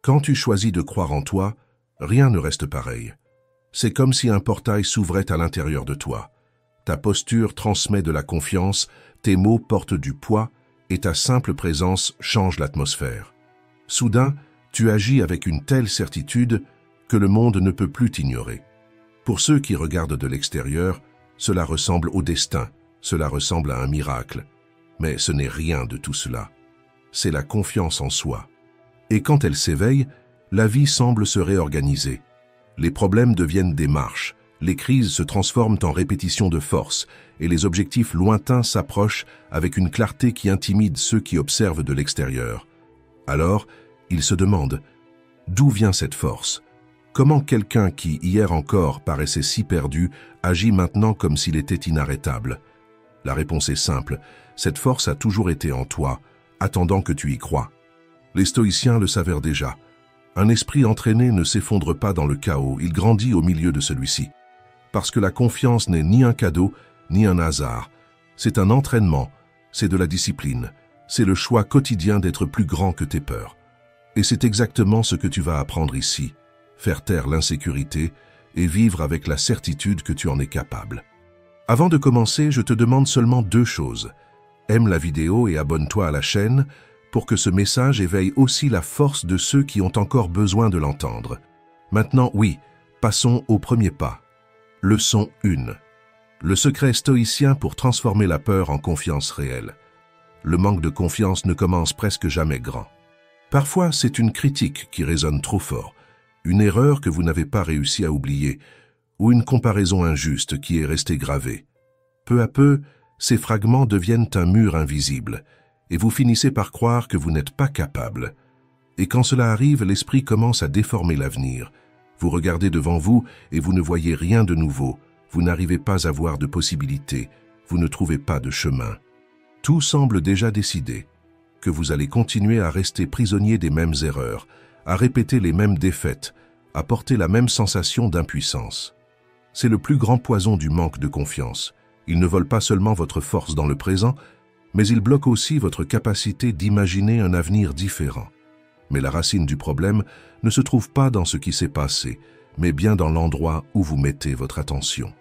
Quand tu choisis de croire en toi, rien ne reste pareil. C'est comme si un portail s'ouvrait à l'intérieur de toi. Ta posture transmet de la confiance, tes mots portent du poids et ta simple présence change l'atmosphère. Soudain, tu agis avec une telle certitude que le monde ne peut plus t'ignorer. Pour ceux qui regardent de l'extérieur, cela ressemble au destin, cela ressemble à un miracle. Mais ce n'est rien de tout cela. C'est la confiance en soi. Et quand elle s'éveille, la vie semble se réorganiser. Les problèmes deviennent des marches, les crises se transforment en répétitions de force, et les objectifs lointains s'approchent avec une clarté qui intimide ceux qui observent de l'extérieur. Alors, ils se demandent, d'où vient cette force ? Comment quelqu'un qui, hier encore, paraissait si perdu, agit maintenant comme s'il était inarrêtable ? La réponse est simple, cette force a toujours été en toi, attendant que tu y crois. Les stoïciens le savaient déjà. Un esprit entraîné ne s'effondre pas dans le chaos, il grandit au milieu de celui-ci. Parce que la confiance n'est ni un cadeau, ni un hasard. C'est un entraînement, c'est de la discipline, c'est le choix quotidien d'être plus grand que tes peurs. Et c'est exactement ce que tu vas apprendre ici, faire taire l'insécurité et vivre avec la certitude que tu en es capable. Avant de commencer, je te demande seulement 2 choses. Aime la vidéo et abonne-toi à la chaîne pour que ce message éveille aussi la force de ceux qui ont encore besoin de l'entendre. Maintenant, oui, passons au premier pas. Leçon 1. Le secret stoïcien pour transformer la peur en confiance réelle. Le manque de confiance ne commence presque jamais grand. Parfois, c'est une critique qui résonne trop fort, une erreur que vous n'avez pas réussi à oublier, ou une comparaison injuste qui est restée gravée. Peu à peu, ces fragments deviennent un mur invisible, et vous finissez par croire que vous n'êtes pas capable. Et quand cela arrive, l'esprit commence à déformer l'avenir. Vous regardez devant vous et vous ne voyez rien de nouveau. Vous n'arrivez pas à voir de possibilités. Vous ne trouvez pas de chemin. Tout semble déjà décidé, que vous allez continuer à rester prisonnier des mêmes erreurs, à répéter les mêmes défaites, à porter la même sensation d'impuissance. C'est le plus grand poison du manque de confiance. Il ne vole pas seulement votre force dans le présent, mais il bloque aussi votre capacité d'imaginer un avenir différent. Mais la racine du problème ne se trouve pas dans ce qui s'est passé, mais bien dans l'endroit où vous mettez votre attention.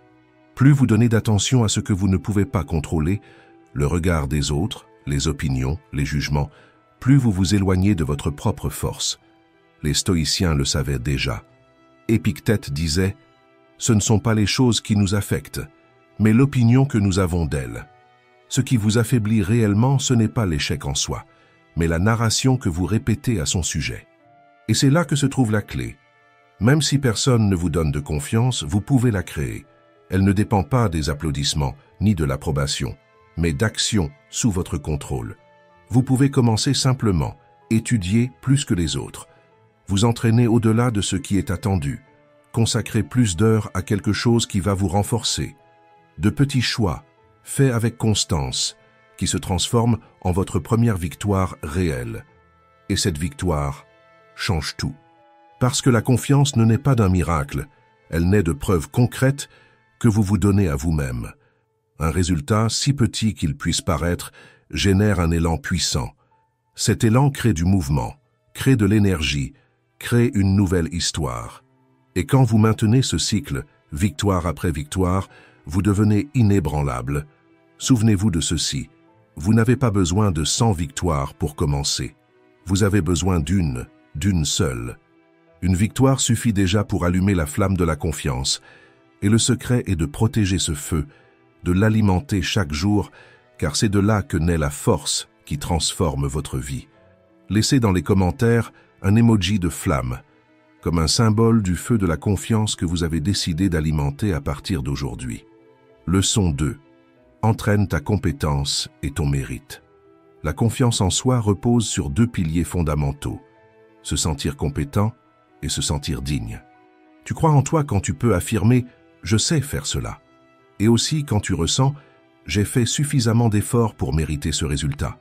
Plus vous donnez d'attention à ce que vous ne pouvez pas contrôler, le regard des autres, les opinions, les jugements, plus vous vous éloignez de votre propre force. Les stoïciens le savaient déjà. Épictète disait « Ce ne sont pas les choses qui nous affectent, mais l'opinion que nous avons d'elles. Ce qui vous affaiblit réellement, ce n'est pas l'échec en soi, mais la narration que vous répétez à son sujet. Et c'est là que se trouve la clé. Même si personne ne vous donne de confiance, vous pouvez la créer. Elle ne dépend pas des applaudissements, ni de l'approbation, mais d'actions sous votre contrôle. Vous pouvez commencer simplement, étudier plus que les autres, vous entraîner au-delà de ce qui est attendu, consacrer plus d'heures à quelque chose qui va vous renforcer. De petits choix, faits avec constance, qui se transforment en votre première victoire réelle. Et cette victoire change tout. Parce que la confiance ne naît pas d'un miracle, elle naît de preuves concrètes que vous vous donnez à vous-même. Un résultat, si petit qu'il puisse paraître, génère un élan puissant. Cet élan crée du mouvement, crée de l'énergie, crée une nouvelle histoire. Et quand vous maintenez ce cycle, victoire après victoire, vous devenez inébranlable. Souvenez-vous de ceci, vous n'avez pas besoin de 100 victoires pour commencer. Vous avez besoin d'une seule. Une victoire suffit déjà pour allumer la flamme de la confiance. Et le secret est de protéger ce feu, de l'alimenter chaque jour, car c'est de là que naît la force qui transforme votre vie. Laissez dans les commentaires un emoji de flamme, comme un symbole du feu de la confiance que vous avez décidé d'alimenter à partir d'aujourd'hui. Leçon 2. Entraîne ta compétence et ton mérite. La confiance en soi repose sur 2 piliers fondamentaux, se sentir compétent et se sentir digne. Tu crois en toi quand tu peux affirmer « je sais faire cela » et aussi quand tu ressens « j'ai fait suffisamment d'efforts pour mériter ce résultat ».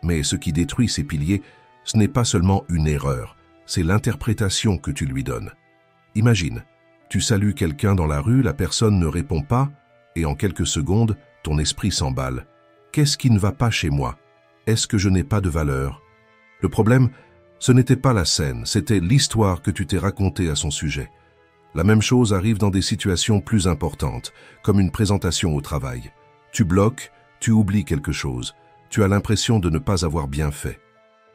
Mais ce qui détruit ces piliers, ce n'est pas seulement une erreur, c'est l'interprétation que tu lui donnes. Imagine, tu salues quelqu'un dans la rue, la personne ne répond pas et en quelques secondes, ton esprit s'emballe. Qu'est-ce qui ne va pas chez moi? Est-ce que je n'ai pas de valeur? Le problème, Ce n'était pas la scène, c'était l'histoire que tu t'es racontée à son sujet. La même chose arrive dans des situations plus importantes, comme une présentation au travail. Tu bloques, tu oublies quelque chose, tu as l'impression de ne pas avoir bien fait.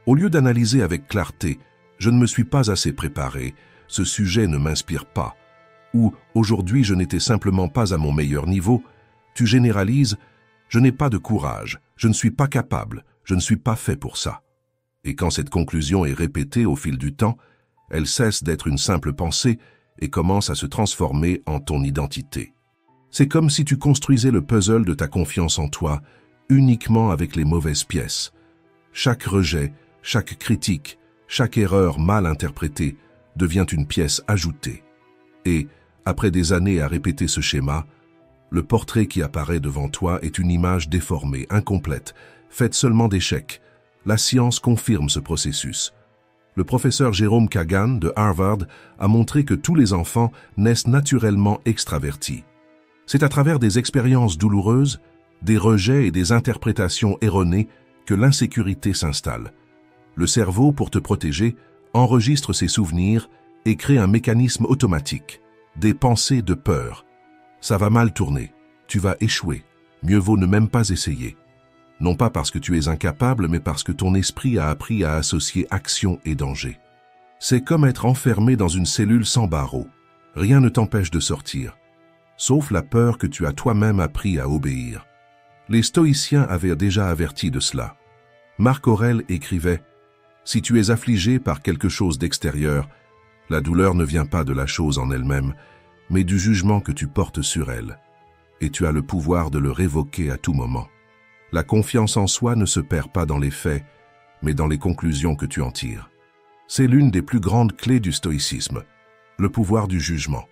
Au lieu d'analyser avec clarté, je ne me suis pas assez préparé, ce sujet ne m'inspire pas, ou aujourd'hui je n'étais simplement pas à mon meilleur niveau, tu généralises, je n'ai pas de courage, je ne suis pas capable, je ne suis pas fait pour ça. Et quand cette conclusion est répétée au fil du temps, elle cesse d'être une simple pensée et commence à se transformer en ton identité. C'est comme si tu construisais le puzzle de ta confiance en toi uniquement avec les mauvaises pièces. Chaque rejet, chaque critique, chaque erreur mal interprétée devient une pièce ajoutée. Et, après des années à répéter ce schéma, le portrait qui apparaît devant toi est une image déformée, incomplète, faite seulement d'échecs. La science confirme ce processus. Le professeur Jerome Kagan de Harvard a montré que tous les enfants naissent naturellement extravertis. C'est à travers des expériences douloureuses, des rejets et des interprétations erronées que l'insécurité s'installe. Le cerveau, pour te protéger, enregistre ses souvenirs et crée un mécanisme automatique, des pensées de peur. Ça va mal tourner, tu vas échouer, mieux vaut ne même pas essayer. Non pas parce que tu es incapable, mais parce que ton esprit a appris à associer action et danger. C'est comme être enfermé dans une cellule sans barreaux. Rien ne t'empêche de sortir, sauf la peur que tu as toi-même appris à obéir. Les stoïciens avaient déjà averti de cela. Marc Aurèle écrivait « Si tu es affligé par quelque chose d'extérieur, la douleur ne vient pas de la chose en elle-même, mais du jugement que tu portes sur elle, et tu as le pouvoir de le révoquer à tout moment. La confiance en soi ne se perd pas dans les faits, mais dans les conclusions que tu en tires. C'est l'une des plus grandes clés du stoïcisme, le pouvoir du jugement.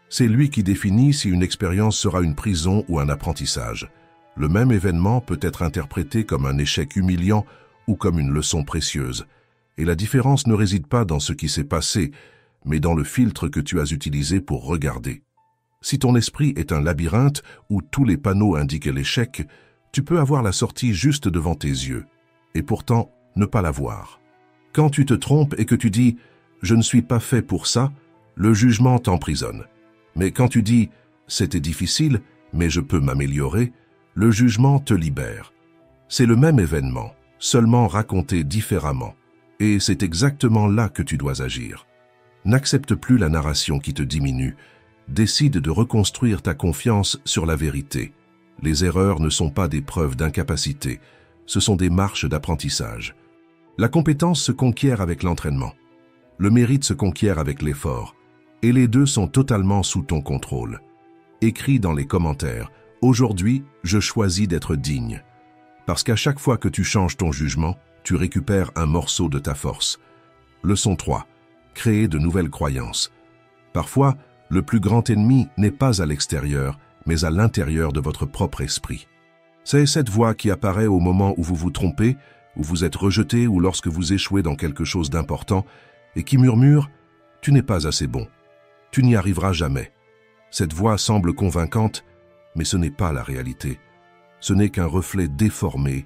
C'est lui qui définit si une expérience sera une prison ou un apprentissage. Le même événement peut être interprété comme un échec humiliant ou comme une leçon précieuse. Et la différence ne réside pas dans ce qui s'est passé, mais dans le filtre que tu as utilisé pour regarder. Si ton esprit est un labyrinthe où tous les panneaux indiquent l'échec, tu peux avoir la sortie juste devant tes yeux, et pourtant ne pas la voir. Quand tu te trompes et que tu dis « je ne suis pas fait pour ça », le jugement t'emprisonne. Mais quand tu dis « c'était difficile, mais je peux m'améliorer », le jugement te libère. C'est le même événement, seulement raconté différemment, et c'est exactement là que tu dois agir. N'accepte plus la narration qui te diminue, décide de reconstruire ta confiance sur la vérité. Les erreurs ne sont pas des preuves d'incapacité, ce sont des marches d'apprentissage. La compétence se conquiert avec l'entraînement. Le mérite se conquiert avec l'effort. Et les deux sont totalement sous ton contrôle. Écris dans les commentaires « Aujourd'hui, je choisis d'être digne ». Parce qu'à chaque fois que tu changes ton jugement, tu récupères un morceau de ta force. Leçon 3. Créer de nouvelles croyances. Parfois, le plus grand ennemi n'est pas à l'extérieur, mais à l'intérieur de votre propre esprit. C'est cette voix qui apparaît au moment où vous vous trompez, où vous êtes rejeté ou lorsque vous échouez dans quelque chose d'important, et qui murmure « Tu n'es pas assez bon. Tu n'y arriveras jamais. » Cette voix semble convaincante, mais ce n'est pas la réalité. Ce n'est qu'un reflet déformé,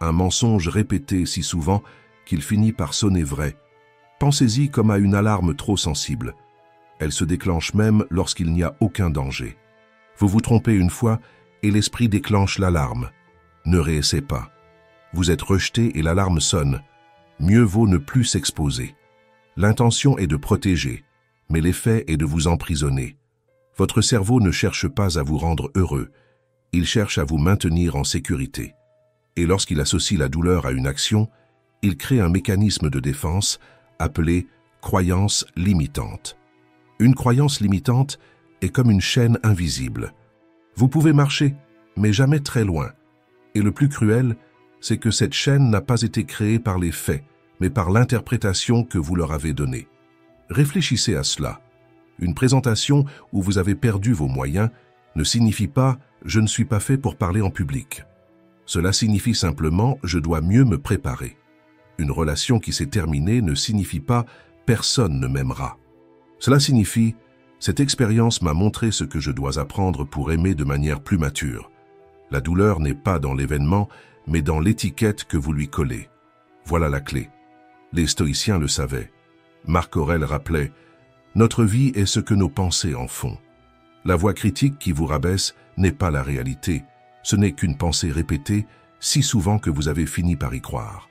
un mensonge répété si souvent qu'il finit par sonner vrai. Pensez-y comme à une alarme trop sensible. Elle se déclenche même lorsqu'il n'y a aucun danger. Vous vous trompez une fois et l'esprit déclenche l'alarme. Ne réessayez pas. Vous êtes rejeté et l'alarme sonne. Mieux vaut ne plus s'exposer. L'intention est de protéger, mais l'effet est de vous emprisonner. Votre cerveau ne cherche pas à vous rendre heureux, il cherche à vous maintenir en sécurité. Et lorsqu'il associe la douleur à une action, il crée un mécanisme de défense appelé croyance limitante. Une croyance limitante est comme une chaîne invisible. Vous pouvez marcher, mais jamais très loin. Et le plus cruel, c'est que cette chaîne n'a pas été créée par les faits, mais par l'interprétation que vous leur avez donnée. Réfléchissez à cela. Une présentation où vous avez perdu vos moyens ne signifie pas « je ne suis pas fait pour parler en public ». Cela signifie simplement « je dois mieux me préparer ». Une relation qui s'est terminée ne signifie pas « personne ne m'aimera ». Cela signifie « cette expérience m'a montré ce que je dois apprendre pour aimer de manière plus mature ». La douleur n'est pas dans l'événement, mais dans l'étiquette que vous lui collez. Voilà la clé. Les stoïciens le savaient. Marc Aurèle rappelait « Notre vie est ce que nos pensées en font ». La voix critique qui vous rabaisse n'est pas la réalité, ce n'est qu'une pensée répétée si souvent que vous avez fini par y croire.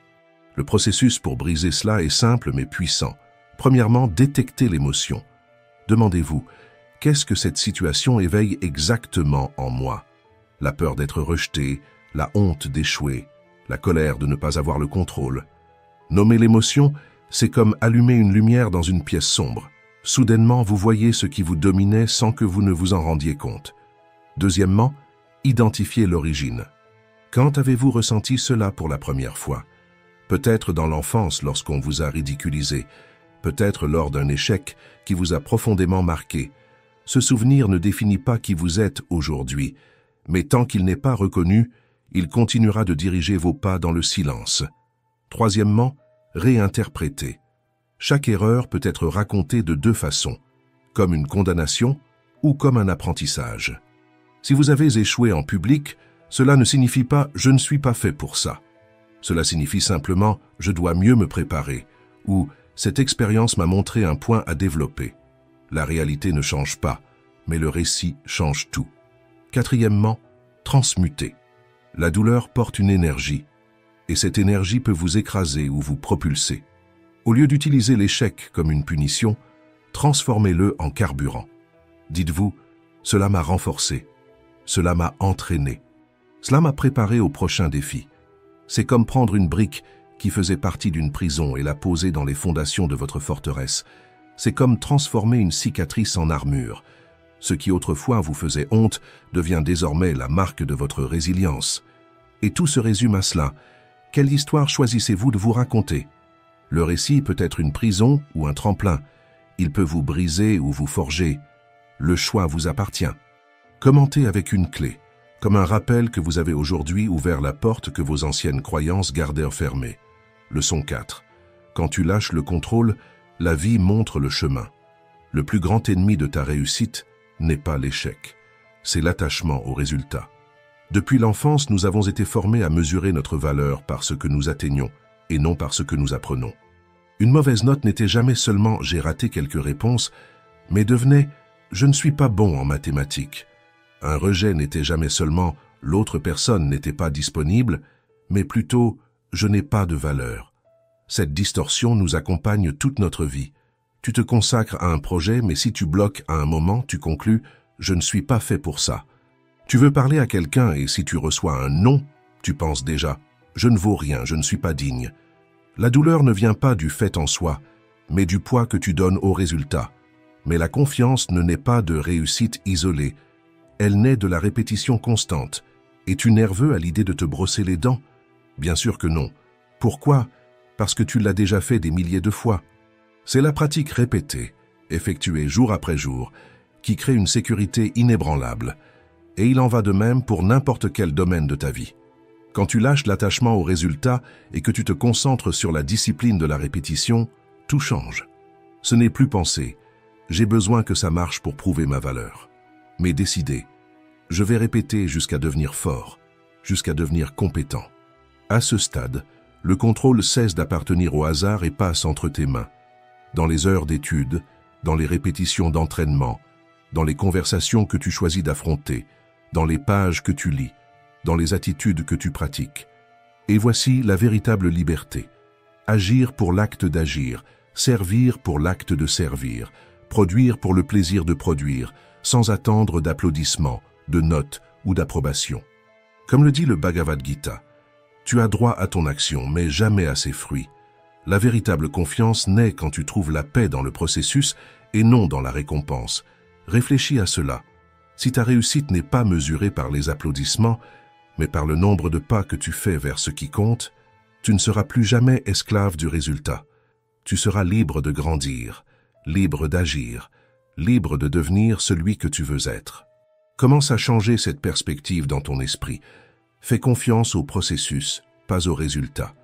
Le processus pour briser cela est simple mais puissant. Premièrement, détectez l'émotion. Demandez-vous, qu'est-ce que cette situation éveille exactement en moi? La peur d'être rejeté, la honte d'échouer, la colère de ne pas avoir le contrôle. Nommer l'émotion, c'est comme allumer une lumière dans une pièce sombre. Soudainement, vous voyez ce qui vous dominait sans que vous ne vous en rendiez compte. Deuxièmement, identifiez l'origine. Quand avez-vous ressenti cela pour la première fois? Peut-être dans l'enfance lorsqu'on vous a ridiculisé, peut-être lors d'un échec qui vous a profondément marqué. Ce souvenir ne définit pas qui vous êtes aujourd'hui, mais tant qu'il n'est pas reconnu, il continuera de diriger vos pas dans le silence. Troisièmement, réinterpréter. Chaque erreur peut être racontée de deux façons, comme une condamnation ou comme un apprentissage. Si vous avez échoué en public, cela ne signifie pas « je ne suis pas fait pour ça ». Cela signifie simplement « je dois mieux me préparer » ou « cette expérience m'a montré un point à développer ». La réalité ne change pas, mais le récit change tout. Quatrièmement, transmuter. La douleur porte une énergie, et cette énergie peut vous écraser ou vous propulser. Au lieu d'utiliser l'échec comme une punition, transformez-le en carburant. Dites-vous, cela m'a renforcé, cela m'a entraîné, cela m'a préparé au prochain défi. C'est comme prendre une brique qui faisait partie d'une prison et la poser dans les fondations de votre forteresse. C'est comme transformer une cicatrice en armure. Ce qui autrefois vous faisait honte devient désormais la marque de votre résilience. Et tout se résume à cela. Quelle histoire choisissez-vous de vous raconter? Le récit peut être une prison ou un tremplin. Il peut vous briser ou vous forger. Le choix vous appartient. Commentez avec une clé, comme un rappel que vous avez aujourd'hui ouvert la porte que vos anciennes croyances gardaient fermée. Leçon 4. Quand tu lâches le contrôle, la vie montre le chemin. Le plus grand ennemi de ta réussite n'est pas l'échec, c'est l'attachement au résultat. Depuis l'enfance, nous avons été formés à mesurer notre valeur par ce que nous atteignons et non par ce que nous apprenons. Une mauvaise note n'était jamais seulement « j'ai raté quelques réponses », mais devenait « je ne suis pas bon en mathématiques ». Un rejet n'était jamais seulement « l'autre personne n'était pas disponible », mais plutôt « je n'ai pas de valeur ». Cette distorsion nous accompagne toute notre vie. Tu te consacres à un projet, mais si tu bloques à un moment, tu conclus « je ne suis pas fait pour ça ». Tu veux parler à quelqu'un et si tu reçois un « non », tu penses déjà « je ne vaux rien, je ne suis pas digne ». La douleur ne vient pas du fait en soi, mais du poids que tu donnes au résultat. Mais la confiance ne naît pas de réussite isolée. Elle naît de la répétition constante. Es-tu nerveux à l'idée de te brosser les dents? Bien sûr que non. Pourquoi? Parce que tu l'as déjà fait des milliers de fois. C'est la pratique répétée, effectuée jour après jour, qui crée une sécurité inébranlable. Et il en va de même pour n'importe quel domaine de ta vie. Quand tu lâches l'attachement au résultat et que tu te concentres sur la discipline de la répétition, tout change. Ce n'est plus penser « j'ai besoin que ça marche pour prouver ma valeur », mais décider « je vais répéter jusqu'à devenir fort, jusqu'à devenir compétent ». À ce stade, le contrôle cesse d'appartenir au hasard et passe entre tes mains. Dans les heures d'études, dans les répétitions d'entraînement, dans les conversations que tu choisis d'affronter, dans les pages que tu lis, dans les attitudes que tu pratiques. Et voici la véritable liberté. Agir pour l'acte d'agir, servir pour l'acte de servir, produire pour le plaisir de produire, sans attendre d'applaudissements, de notes ou d'approbation. Comme le dit le Bhagavad Gita, tu as droit à ton action, mais jamais à ses fruits. La véritable confiance naît quand tu trouves la paix dans le processus et non dans la récompense. Réfléchis à cela. Si ta réussite n'est pas mesurée par les applaudissements, mais par le nombre de pas que tu fais vers ce qui compte, tu ne seras plus jamais esclave du résultat. Tu seras libre de grandir, libre d'agir, libre de devenir celui que tu veux être. Commence à changer cette perspective dans ton esprit. Fais confiance au processus, pas au résultat.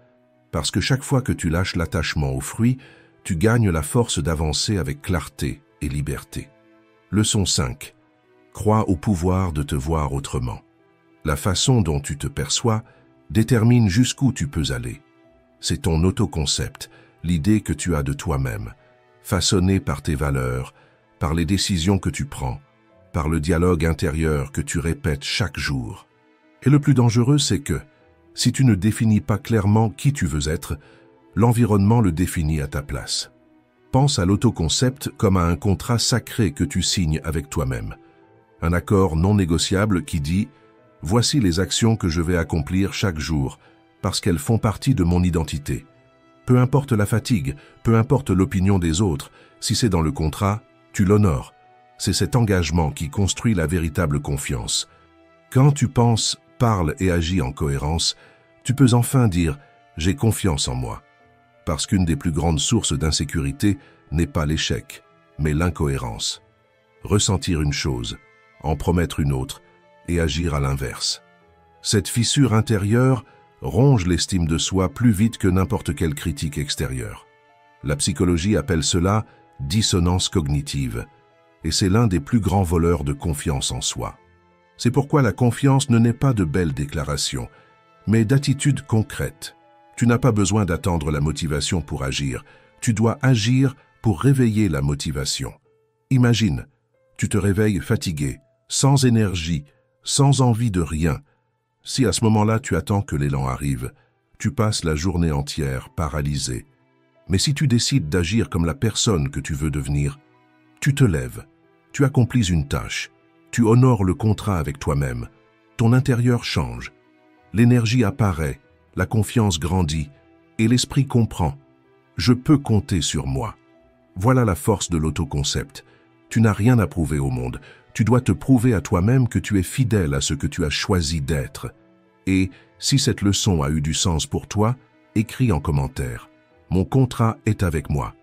Parce que chaque fois que tu lâches l'attachement au fruit, tu gagnes la force d'avancer avec clarté et liberté. Leçon 5. Crois au pouvoir de te voir autrement. La façon dont tu te perçois détermine jusqu'où tu peux aller. C'est ton autoconcept, l'idée que tu as de toi-même, façonnée par tes valeurs, par les décisions que tu prends, par le dialogue intérieur que tu répètes chaque jour. Et le plus dangereux, c'est que, si tu ne définis pas clairement qui tu veux être, l'environnement le définit à ta place. Pense à l'autoconcept comme à un contrat sacré que tu signes avec toi-même. Un accord non négociable qui dit « Voici les actions que je vais accomplir chaque jour, parce qu'elles font partie de mon identité. » Peu importe la fatigue, peu importe l'opinion des autres, si c'est dans le contrat, tu l'honores. C'est cet engagement qui construit la véritable confiance. Quand tu penses, parles et agis en cohérence, tu peux enfin dire « J'ai confiance en moi ». Parce qu'une des plus grandes sources d'insécurité n'est pas l'échec, mais l'incohérence. Ressentir une chose, en promettre une autre, et agir à l'inverse. Cette fissure intérieure ronge l'estime de soi plus vite que n'importe quelle critique extérieure. La psychologie appelle cela dissonance cognitive, et c'est l'un des plus grands voleurs de confiance en soi. C'est pourquoi la confiance ne naît pas de belles déclarations, mais d'attitudes concrètes. Tu n'as pas besoin d'attendre la motivation pour agir, tu dois agir pour réveiller la motivation. Imagine, tu te réveilles fatigué, sans énergie, sans envie de rien. Si à ce moment-là tu attends que l'élan arrive, tu passes la journée entière paralysé. Mais si tu décides d'agir comme la personne que tu veux devenir, tu te lèves, tu accomplis une tâche, tu honores le contrat avec toi-même, ton intérieur change, l'énergie apparaît, la confiance grandit et l'esprit comprend. Je peux compter sur moi. Voilà la force de l'autoconcept. Tu n'as rien à prouver au monde. Tu dois te prouver à toi-même que tu es fidèle à ce que tu as choisi d'être. Et si cette leçon a eu du sens pour toi, écris en commentaire. Mon contrat est avec moi.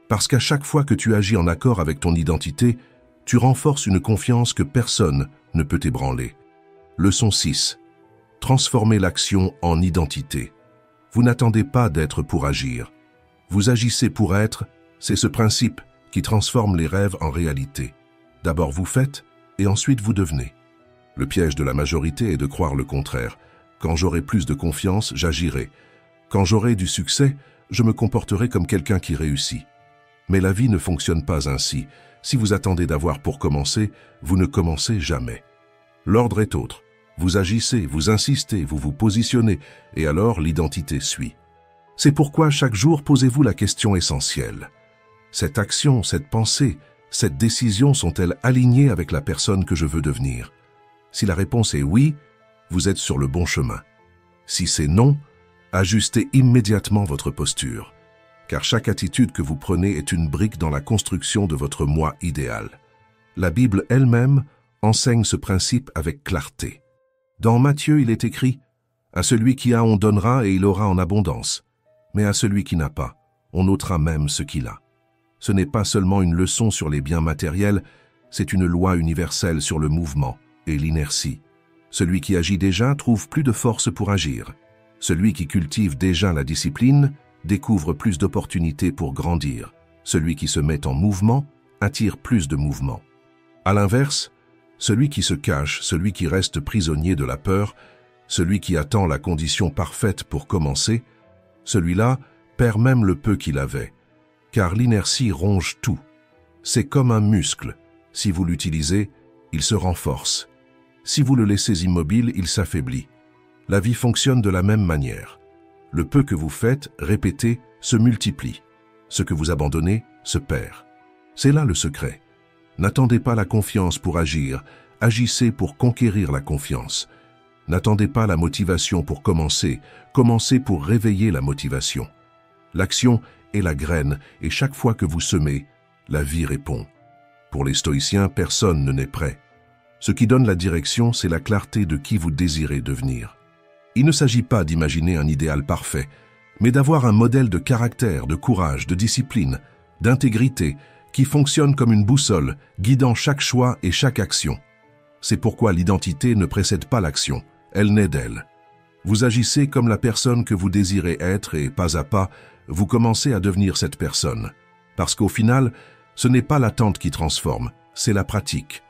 Parce qu'à chaque fois que tu agis en accord avec ton identité, tu renforces une confiance que personne ne peut ébranler. Leçon 6. Transformez l'action en identité. Vous n'attendez pas d'être pour agir. Vous agissez pour être, c'est ce principe qui transforme les rêves en réalité. D'abord vous faites, et ensuite vous devenez. Le piège de la majorité est de croire le contraire. Quand j'aurai plus de confiance, j'agirai. Quand j'aurai du succès, je me comporterai comme quelqu'un qui réussit. Mais la vie ne fonctionne pas ainsi. Si vous attendez d'avoir pour commencer, vous ne commencez jamais. L'ordre est autre. Vous agissez, vous insistez, vous vous positionnez, et alors l'identité suit. C'est pourquoi chaque jour posez-vous la question essentielle. Cette action, cette pensée, cette décision sont-elles alignées avec la personne que je veux devenir? Si la réponse est oui, vous êtes sur le bon chemin. Si c'est non, ajustez immédiatement votre posture, car chaque attitude que vous prenez est une brique dans la construction de votre moi idéal. La Bible elle-même enseigne ce principe avec clarté. Dans Matthieu, il est écrit « À celui qui a, on donnera et il aura en abondance. Mais à celui qui n'a pas, on ôtera même ce qu'il a. » Ce n'est pas seulement une leçon sur les biens matériels, c'est une loi universelle sur le mouvement et l'inertie. Celui qui agit déjà trouve plus de force pour agir. Celui qui cultive déjà la discipline découvre plus d'opportunités pour grandir. Celui qui se met en mouvement attire plus de mouvement. À l'inverse, celui qui se cache, celui qui reste prisonnier de la peur, celui qui attend la condition parfaite pour commencer, celui-là perd même le peu qu'il avait, car l'inertie ronge tout. C'est comme un muscle. Si vous l'utilisez, il se renforce. Si vous le laissez immobile, il s'affaiblit. La vie fonctionne de la même manière. Le peu que vous faites, répétez, se multiplie. Ce que vous abandonnez, se perd. C'est là le secret. N'attendez pas la confiance pour agir, agissez pour conquérir la confiance. N'attendez pas la motivation pour commencer, commencez pour réveiller la motivation. L'action est la graine, et chaque fois que vous semez, la vie répond. Pour les stoïciens, personne ne naît prêt. Ce qui donne la direction, c'est la clarté de qui vous désirez devenir. Il ne s'agit pas d'imaginer un idéal parfait, mais d'avoir un modèle de caractère, de courage, de discipline, d'intégrité, qui fonctionne comme une boussole, guidant chaque choix et chaque action. C'est pourquoi l'identité ne précède pas l'action, elle naît d'elle. Vous agissez comme la personne que vous désirez être et pas à pas, vous commencez à devenir cette personne. Parce qu'au final, ce n'est pas l'attente qui transforme, c'est la pratique.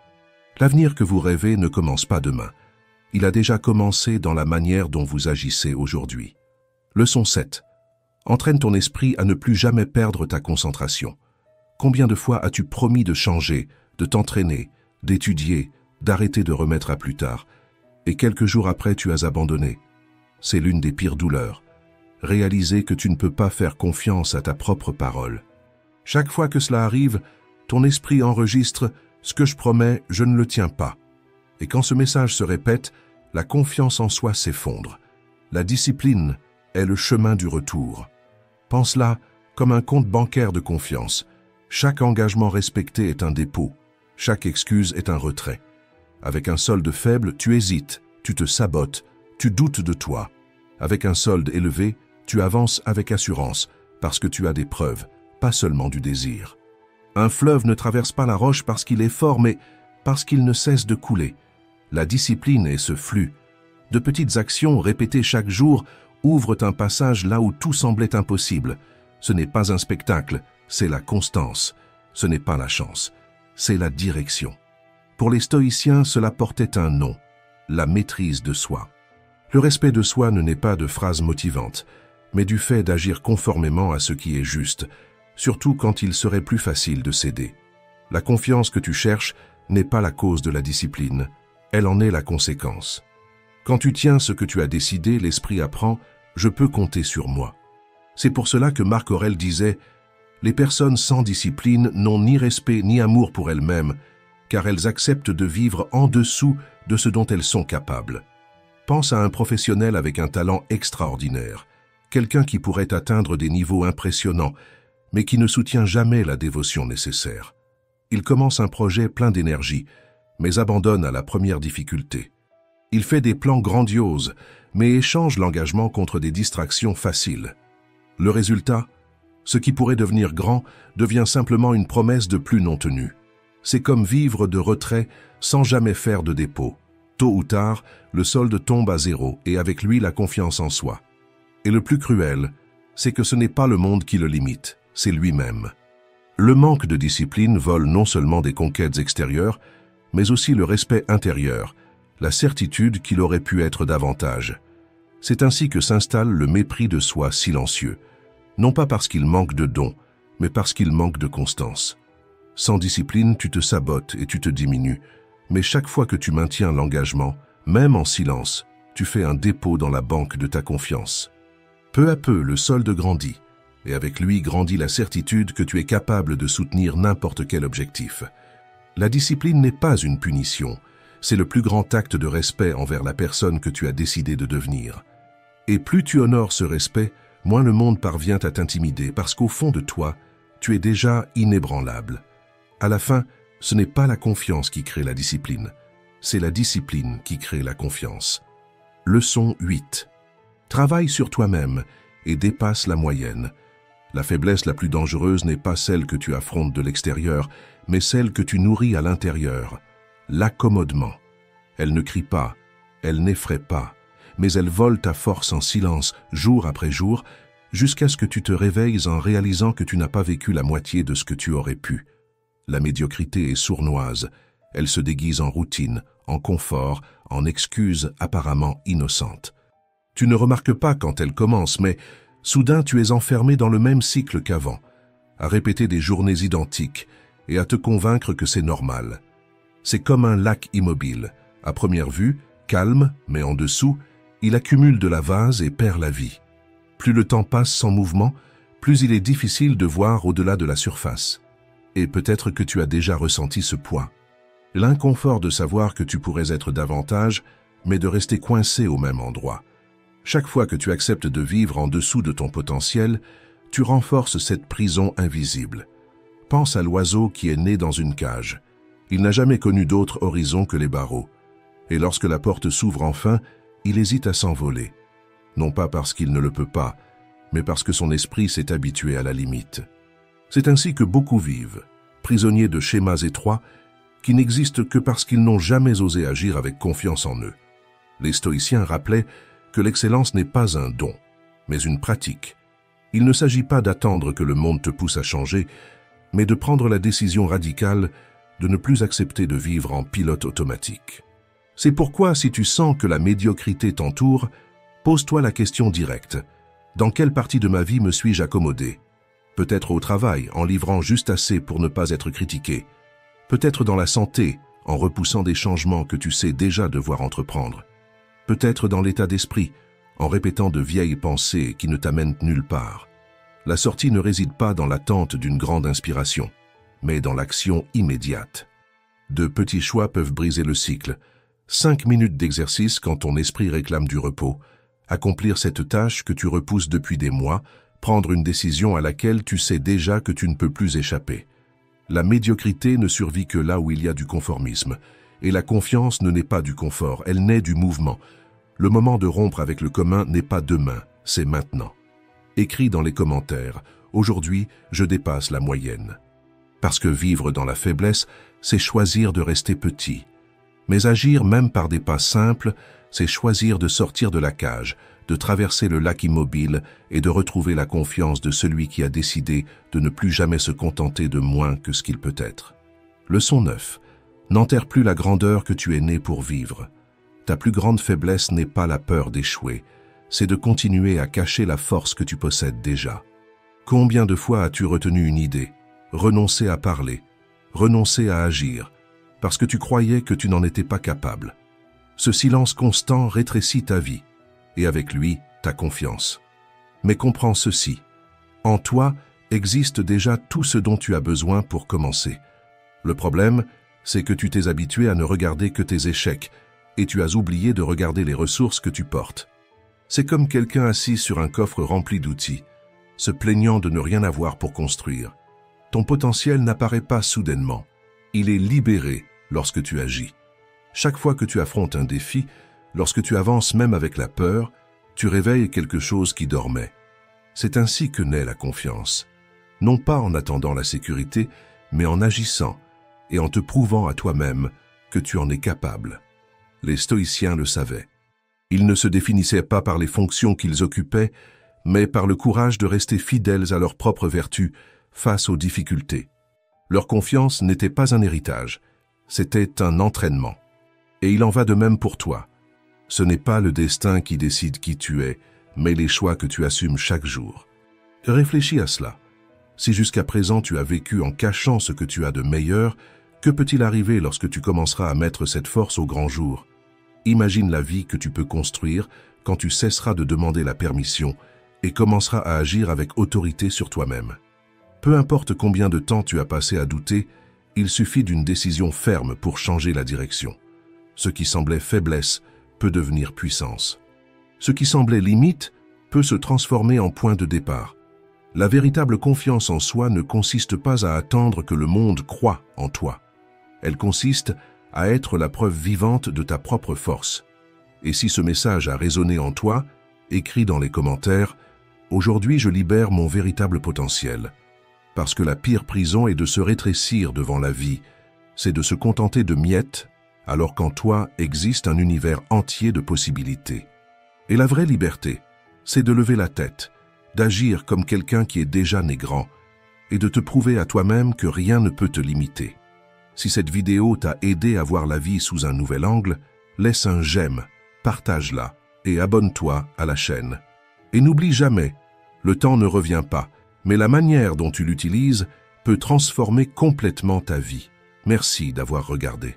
L'avenir que vous rêvez ne commence pas demain. Il a déjà commencé dans la manière dont vous agissez aujourd'hui. Leçon 7. Entraîne ton esprit à ne plus jamais perdre ta concentration. Combien de fois as-tu promis de changer, de t'entraîner, d'étudier, d'arrêter de remettre à plus tard, et quelques jours après tu as abandonné? C'est l'une des pires douleurs. Réaliser que tu ne peux pas faire confiance à ta propre parole. Chaque fois que cela arrive, ton esprit enregistre « ce que je promets, je ne le tiens pas ». Et quand ce message se répète, la confiance en soi s'effondre. La discipline est le chemin du retour. Pense-la comme un compte bancaire de confiance. Chaque engagement respecté est un dépôt. Chaque excuse est un retrait. Avec un solde faible, tu hésites, tu te sabotes, tu doutes de toi. Avec un solde élevé, tu avances avec assurance, parce que tu as des preuves, pas seulement du désir. Un fleuve ne traverse pas la roche parce qu'il est fort, mais parce qu'il ne cesse de couler. La discipline est ce flux. De petites actions répétées chaque jour ouvrent un passage là où tout semblait impossible. Ce n'est pas un spectacle, c'est la constance. Ce n'est pas la chance, c'est la direction. Pour les stoïciens, cela portait un nom, la maîtrise de soi. Le respect de soi ne naît pas de phrases motivantes, mais du fait d'agir conformément à ce qui est juste, surtout quand il serait plus facile de céder. La confiance que tu cherches n'est pas la cause de la discipline, elle en est la conséquence. Quand tu tiens ce que tu as décidé, l'esprit apprend « je peux compter sur moi ». C'est pour cela que Marc Aurèle disait « Les personnes sans discipline n'ont ni respect ni amour pour elles-mêmes, car elles acceptent de vivre en dessous de ce dont elles sont capables. » Pense à un professionnel avec un talent extraordinaire, quelqu'un qui pourrait atteindre des niveaux impressionnants, mais qui ne soutient jamais la dévotion nécessaire. Il commence un projet plein d'énergie, mais abandonne à la première difficulté. Il fait des plans grandioses, mais échange l'engagement contre des distractions faciles. Le résultat, ce qui pourrait devenir grand devient simplement une promesse de plus non tenue. C'est comme vivre de retrait sans jamais faire de dépôt. Tôt ou tard, le solde tombe à zéro et avec lui la confiance en soi. Et le plus cruel, c'est que ce n'est pas le monde qui le limite, c'est lui-même. Le manque de discipline vole non seulement des conquêtes extérieures, mais aussi le respect intérieur, la certitude qu'il aurait pu être davantage. C'est ainsi que s'installe le mépris de soi silencieux, non pas parce qu'il manque de dons, mais parce qu'il manque de constance. Sans discipline, tu te sabotes et tu te diminues, mais chaque fois que tu maintiens l'engagement, même en silence, tu fais un dépôt dans la banque de ta confiance. Peu à peu, le solde grandit, et avec lui grandit la certitude que tu es capable de soutenir n'importe quel objectif. La discipline n'est pas une punition, c'est le plus grand acte de respect envers la personne que tu as décidé de devenir. Et plus tu honores ce respect, moins le monde parvient à t'intimider, parce qu'au fond de toi, tu es déjà inébranlable. À la fin, ce n'est pas la confiance qui crée la discipline, c'est la discipline qui crée la confiance. Leçon 8. Travaille sur toi-même et dépasse la moyenne. La faiblesse la plus dangereuse n'est pas celle que tu affrontes de l'extérieur, mais celle que tu nourris à l'intérieur. L'accommodement. Elle ne crie pas, elle n'effraie pas, mais elle vole ta force en silence, jour après jour, jusqu'à ce que tu te réveilles en réalisant que tu n'as pas vécu la moitié de ce que tu aurais pu. La médiocrité est sournoise, elle se déguise en routine, en confort, en excuses apparemment innocentes. Tu ne remarques pas quand elle commence, mais soudain tu es enfermé dans le même cycle qu'avant, à répéter des journées identiques et à te convaincre que c'est normal. C'est comme un lac immobile. À première vue, calme, mais en dessous, il accumule de la vase et perd la vie. Plus le temps passe sans mouvement, plus il est difficile de voir au-delà de la surface. Et peut-être que tu as déjà ressenti ce poids. L'inconfort de savoir que tu pourrais être davantage, mais de rester coincé au même endroit. Chaque fois que tu acceptes de vivre en dessous de ton potentiel, tu renforces cette prison invisible. Pense à l'oiseau qui est né dans une cage. Il n'a jamais connu d'autre horizon que les barreaux. Et lorsque la porte s'ouvre enfin, il hésite à s'envoler. Non pas parce qu'il ne le peut pas, mais parce que son esprit s'est habitué à la limite. C'est ainsi que beaucoup vivent, prisonniers de schémas étroits qui n'existent que parce qu'ils n'ont jamais osé agir avec confiance en eux. Les stoïciens rappelaient que l'excellence n'est pas un don, mais une pratique. Il ne s'agit pas d'attendre que le monde te pousse à changer, mais de prendre la décision radicale de ne plus accepter de vivre en pilote automatique. C'est pourquoi, si tu sens que la médiocrité t'entoure, pose-toi la question directe. Dans quelle partie de ma vie me suis-je accommodé? Peut-être au travail, en livrant juste assez pour ne pas être critiqué. Peut-être dans la santé, en repoussant des changements que tu sais déjà devoir entreprendre. Peut-être dans l'état d'esprit, en répétant de vieilles pensées qui ne t'amènent nulle part. La sortie ne réside pas dans l'attente d'une grande inspiration, mais dans l'action immédiate. De petits choix peuvent briser le cycle. 5 minutes d'exercice quand ton esprit réclame du repos. Accomplir cette tâche que tu repousses depuis des mois, prendre une décision à laquelle tu sais déjà que tu ne peux plus échapper. La médiocrité ne survit que là où il y a du conformisme. Et la confiance ne naît pas du confort, elle naît du mouvement. Le moment de rompre avec le commun n'est pas demain, c'est maintenant. Écris dans les commentaires, aujourd'hui, je dépasse la moyenne. Parce que vivre dans la faiblesse, c'est choisir de rester petit. Mais agir même par des pas simples, c'est choisir de sortir de la cage, de traverser le lac immobile et de retrouver la confiance de celui qui a décidé de ne plus jamais se contenter de moins que ce qu'il peut être. Leçon 9. N'enterre plus la grandeur que tu es né pour vivre. Ta plus grande faiblesse n'est pas la peur d'échouer, c'est de continuer à cacher la force que tu possèdes déjà. Combien de fois as-tu retenu une idée, renoncé à parler, renoncé à agir, parce que tu croyais que tu n'en étais pas capable? Ce silence constant rétrécit ta vie, et avec lui, ta confiance. Mais comprends ceci, en toi existe déjà tout ce dont tu as besoin pour commencer. Le problème, c'est que tu t'es habitué à ne regarder que tes échecs, et tu as oublié de regarder les ressources que tu portes. C'est comme quelqu'un assis sur un coffre rempli d'outils, se plaignant de ne rien avoir pour construire. Ton potentiel n'apparaît pas soudainement, il est libéré lorsque tu agis. Chaque fois que tu affrontes un défi, lorsque tu avances même avec la peur, tu réveilles quelque chose qui dormait. C'est ainsi que naît la confiance. Non pas en attendant la sécurité, mais en agissant et en te prouvant à toi-même que tu en es capable. Les stoïciens le savaient. Ils ne se définissaient pas par les fonctions qu'ils occupaient, mais par le courage de rester fidèles à leurs propres vertus face aux difficultés. Leur confiance n'était pas un héritage, c'était un entraînement. Et il en va de même pour toi. Ce n'est pas le destin qui décide qui tu es, mais les choix que tu assumes chaque jour. Réfléchis à cela. Si jusqu'à présent tu as vécu en cachant ce que tu as de meilleur, que peut-il arriver lorsque tu commenceras à mettre cette force au grand jour? Imagine la vie que tu peux construire quand tu cesseras de demander la permission et commenceras à agir avec autorité sur toi-même. Peu importe combien de temps tu as passé à douter, il suffit d'une décision ferme pour changer la direction. Ce qui semblait faiblesse peut devenir puissance. Ce qui semblait limite peut se transformer en point de départ. La véritable confiance en soi ne consiste pas à attendre que le monde croie en toi. Elle consiste à être la preuve vivante de ta propre force. Et si ce message a résonné en toi, écris dans les commentaires « Aujourd'hui, je libère mon véritable potentiel ». Parce que la pire prison est de se rétrécir devant la vie, c'est de se contenter de miettes, alors qu'en toi existe un univers entier de possibilités. Et la vraie liberté, c'est de lever la tête, d'agir comme quelqu'un qui est déjà né grand, et de te prouver à toi-même que rien ne peut te limiter. Si cette vidéo t'a aidé à voir la vie sous un nouvel angle, laisse un j'aime, partage-la et abonne-toi à la chaîne. Et n'oublie jamais, le temps ne revient pas, mais la manière dont tu l'utilises peut transformer complètement ta vie. Merci d'avoir regardé.